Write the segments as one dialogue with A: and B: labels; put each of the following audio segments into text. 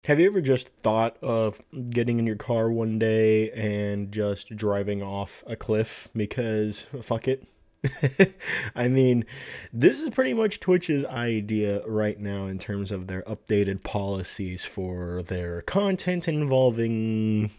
A: Have you ever just thought of getting in your car one day and just driving off a cliff because fuck it? I mean, this is pretty much Twitch's idea right now in terms of their updated policies for their content involving,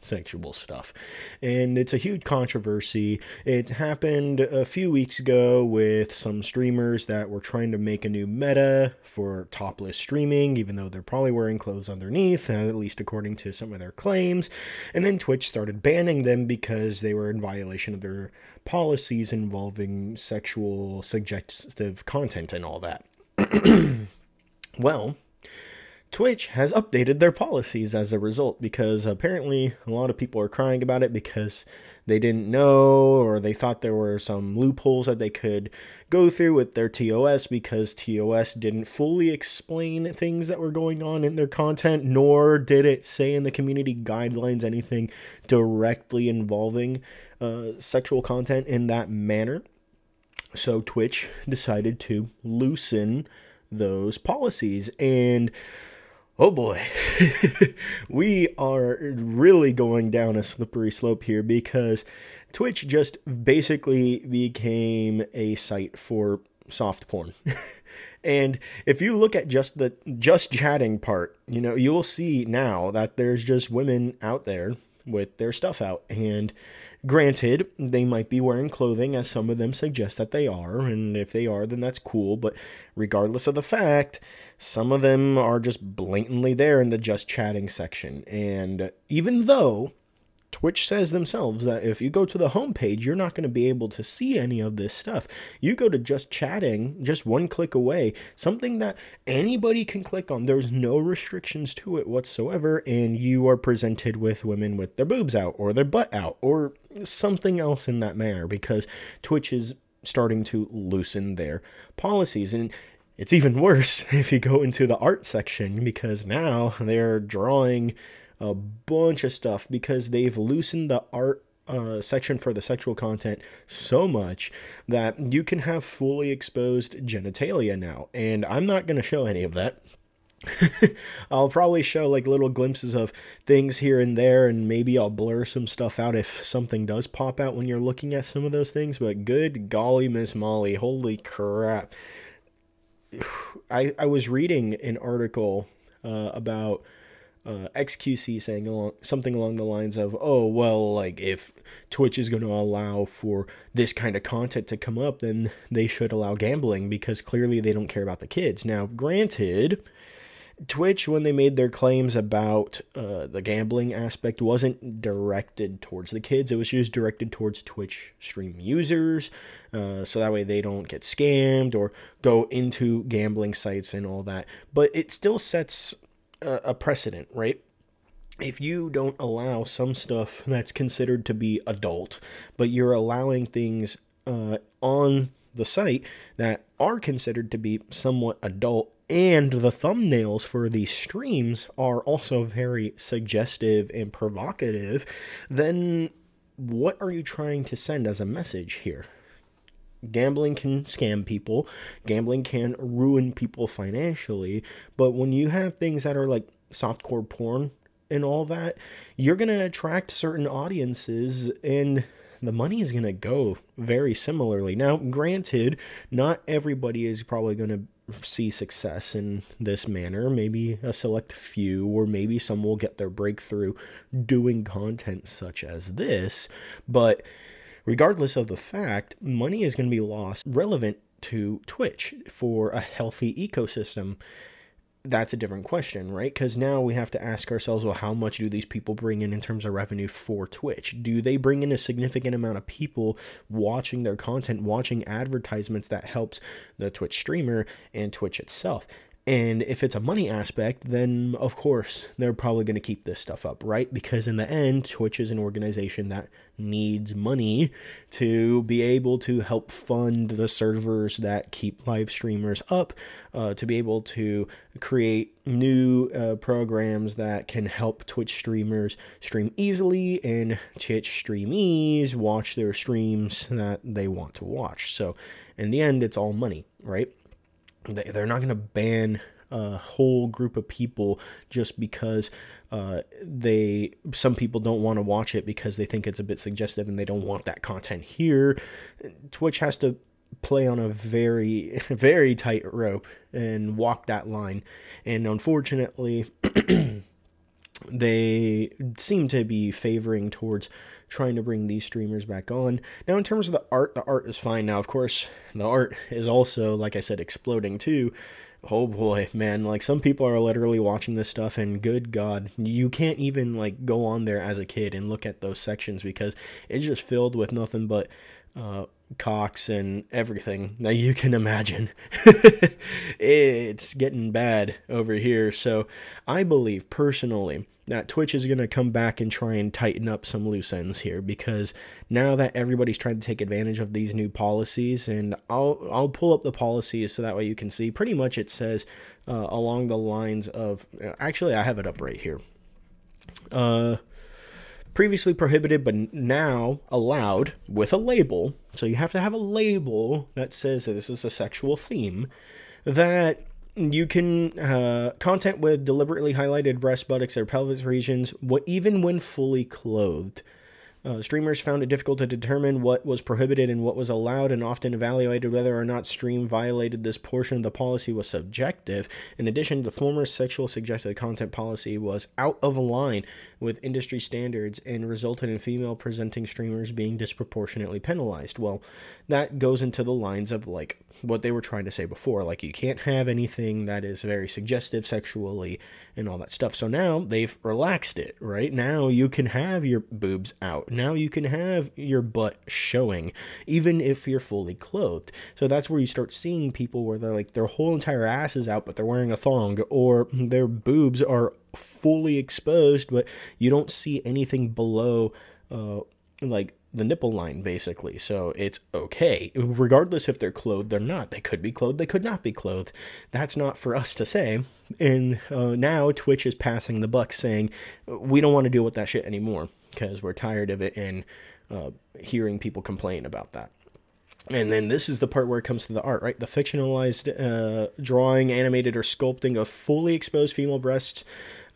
A: sexual stuff. And it's a huge controversy. It happened a few weeks ago with some streamers that were trying to make a new meta for topless streaming, even though they're probably wearing clothes underneath, at least according to some of their claims. And then Twitch started banning them because they were in violation of their policies involving sexual suggestive content and all that. Well, Twitch has updated their policies as a result because apparently a lot of people are crying about it because they didn't know or they thought there were some loopholes that they could go through with their TOS because TOS didn't fully explain things that were going on in their content, nor did it say in the community guidelines anything directly involving sexual content in that manner. So Twitch decided to loosen those policies, and oh boy, we are really going down a slippery slope here because Twitch just basically became a site for soft porn. And if you look at just the just chatting part, you'll see now that there's just women out there with their stuff out. And granted, they might be wearing clothing, as some of them suggest that they are, and if they are, then that's cool. But regardless of the fact, some of them are just blatantly there in the just chatting section. And even though Twitch says themselves that if you go to the homepage, you're not going to be able to see any of this stuff. You go to just chatting, just one click away, something that anybody can click on. There's no restrictions to it whatsoever, and you are presented with women with their boobs out or their butt out or something else in that manner because Twitch is starting to loosen their policies. And it's even worse if you go into the art section because now they're drawing a bunch of stuff because they've loosened the art section for the sexual content so much that you can have fully exposed genitalia now. And I'm not going to show any of that. I'll probably show like little glimpses of things here and there, and maybe I'll blur some stuff out if something does pop out when you're looking at some of those things. But good golly, Miss Molly, holy crap. I was reading an article about XQC saying something along the lines of, oh, well, like if Twitch is going to allow for this kind of content to come up, then they should allow gambling because clearly they don't care about the kids. Now, granted, Twitch, when they made their claims about the gambling aspect, wasn't directed towards the kids. It was just directed towards Twitch stream users, so that way they don't get scammed or go into gambling sites and all that. But it still sets a precedent, right? If you don't allow some stuff that's considered to be adult, but you're allowing things on the site that are considered to be somewhat adult, and the thumbnails for these streams are also very suggestive and provocative, then what are you trying to send as a message here? Gambling can scam people. Gambling can ruin people financially. But when you have things that are like softcore porn and all that, you're going to attract certain audiences and the money is going to go very similarly. Now, granted, not everybody is probably going to see success in this manner. Maybe a select few, or maybe some will get their breakthrough doing content such as this. But regardless of the fact, money is going to be lost relevant to Twitch for a healthy ecosystem. That's a different question, right? Because now we have to ask ourselves, well, how much do these people bring in terms of revenue for Twitch? Do they bring in a significant amount of people watching their content, watching advertisements that helps the Twitch streamer and Twitch itself? And if it's a money aspect, then of course they're probably going to keep this stuff up, right? Because in the end, Twitch is an organization that needs money to be able to help fund the servers that keep live streamers up, to be able to create new programs that can help Twitch streamers stream easily and Twitch streamees watch their streams that they want to watch. So in the end, it's all money, right? They're not going to ban a whole group of people just because some people don't want to watch it because they think it's a bit suggestive and they don't want that content here. Twitch has to play on a very, very tight rope and walk that line. And unfortunately, they seem to be favoring towards trying to bring these streamers back on. Now, in terms of the art is fine. Now, of course, the art is also, like I said, exploding too. Oh boy, man, like some people are literally watching this stuff and good God, you can't even like go on there as a kid and look at those sections because it's just filled with nothing but cocks and everything that you can imagine. It's getting bad over here. So I believe personally that Twitch is going to come back and try and tighten up some loose ends here, because now that everybody's trying to take advantage of these new policies, and I'll pull up the policies so that way you can see. Pretty much it says along the lines of, actually I have it up right here. Previously prohibited, but now allowed with a label. So you have to have a label that says that this is a sexual theme, that you can content with deliberately highlighted breast, buttocks, or pelvis regions, even when fully clothed. Streamers found it difficult to determine what was prohibited and what was allowed, and often evaluated whether or not stream violated this portion of the policy was subjective. In addition, the former sexual suggested content policy was out of line with industry standards and resulted in female presenting streamers being disproportionately penalized. Well, that goes into the lines of like what they were trying to say before, like you can't have anything that is very suggestive sexually and all that stuff. So now they've relaxed it, right? Now you can have your boobs out. Now you can have your butt showing, even if you're fully clothed. So that's where you start seeing people where they're like, their whole entire ass is out, but they're wearing a thong, or their boobs are fully exposed, but you don't see anything below, like the nipple line, basically. So it's okay, regardless if they're clothed or not. They could be clothed, they could not be clothed. That's not for us to say. And now Twitch is passing the buck, saying we don't want to deal with that shit anymore because we're tired of it and hearing people complain about that. And then this is the part where it comes to the art, right? The fictionalized drawing, animated, or sculpting of fully exposed female breasts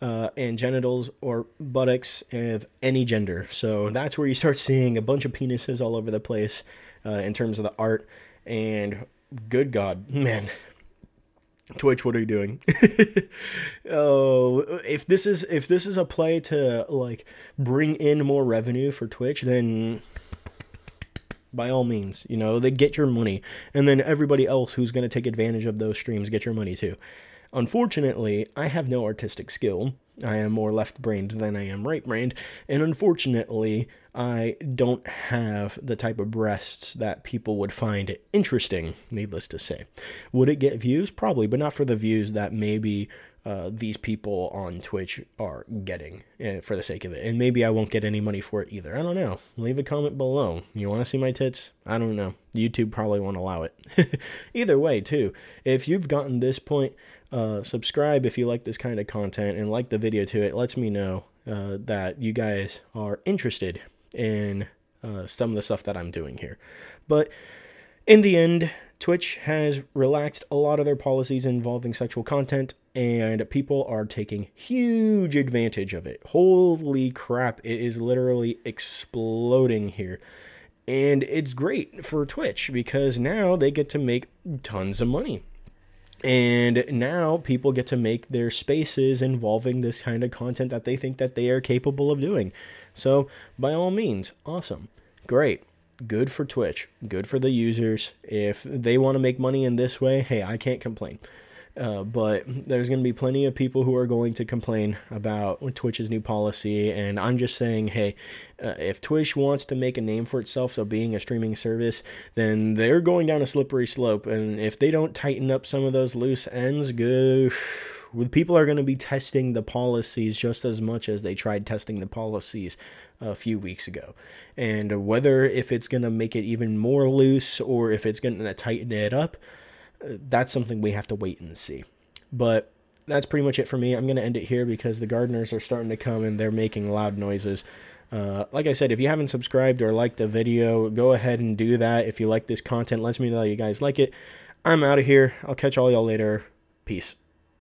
A: and genitals or buttocks of any gender. So that's where you start seeing a bunch of penises all over the place in terms of the art. And good God, man, Twitch, what are you doing? Oh, if this is a play to like bring in more revenue for Twitch, then by all means, you know, they get your money, and then everybody else who's going to take advantage of those streams get your money too. Unfortunately, I have no artistic skill. I am more left-brained than I am right-brained, and unfortunately, I don't have the type of breasts that people would find interesting, needless to say. Would it get views? Probably, but not for the views that maybe these people on Twitch are getting for the sake of it. And maybe I won't get any money for it either. I don't know. Leave a comment below. You want to see my tits? I don't know. YouTube probably won't allow it. Either way, too, if you've gotten this point, subscribe if you like this kind of content and like the video too. It lets me know that you guys are interested in some of the stuff that I'm doing here. But in the end, Twitch has relaxed a lot of their policies involving sexual content, and people are taking huge advantage of it. Holy crap, it is literally exploding here. And it's great for Twitch because now they get to make tons of money. And now people get to make their spaces involving this kind of content that they think that they are capable of doing. So by all means, awesome, great. Good for Twitch, good for the users. If they want to make money in this way, hey, I can't complain. But there's going to be plenty of people who are going to complain about Twitch's new policy, and I'm just saying, hey, if Twitch wants to make a name for itself, so being a streaming service, then they're going down a slippery slope, and if they don't tighten up some of those loose ends, people are going to be testing the policies just as much as they tried testing the policies a few weeks ago. And whether if it's going to make it even more loose or if it's going to tighten it up, that's something we have to wait and see. But that's pretty much it for me. I'm going to end it here because the gardeners are starting to come and they're making loud noises. Like I said, if you haven't subscribed or liked the video, go ahead and do that. If you like this content, let me know you guys like it. I'm out of here. I'll catch all y'all later. Peace.